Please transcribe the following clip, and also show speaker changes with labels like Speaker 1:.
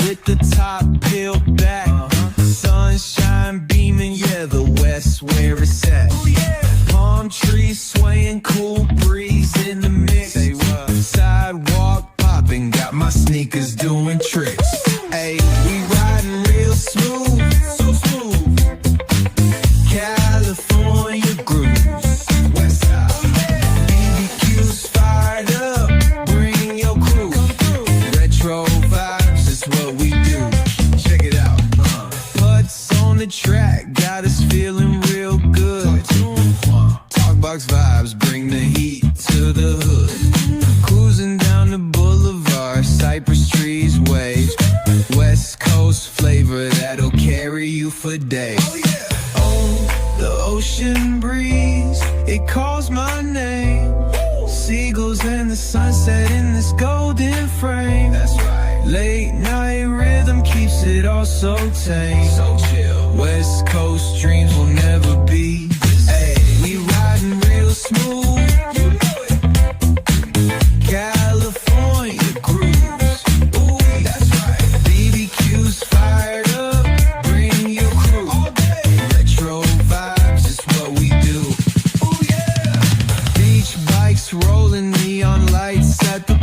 Speaker 1: with the top peeled back. Sunshine beaming, yeah, the West where it's at. Palm trees swaying, cool breeze in the mix. Sidewalk popping, got my sneakers doing tricks. Ayy, we riding real smooth, so smooth. California grooves, West Side. BBQ's fired up, bring your crew. Retro vibes is what we do. Check it out. Putts on the track, got us feeling real good. Talkbox vibes, bring the heat to the hood. Cruising down the boulevard, cypress trees wave. West Coast flavor that'll carry you for days. Oh, the ocean breeze, it calls my name. Seagulls and the sunset in this golden frame. That's right. Late night rhythm keeps it all so tame. So chill. West Coast dreams will never be the same. We riding real smooth. California grooves. Ooh, that's right. BBQ's fired up. Bring your crew. All day. Retro vibes is what we do. Ooh, yeah. Beach bikes rolling, neon lights at the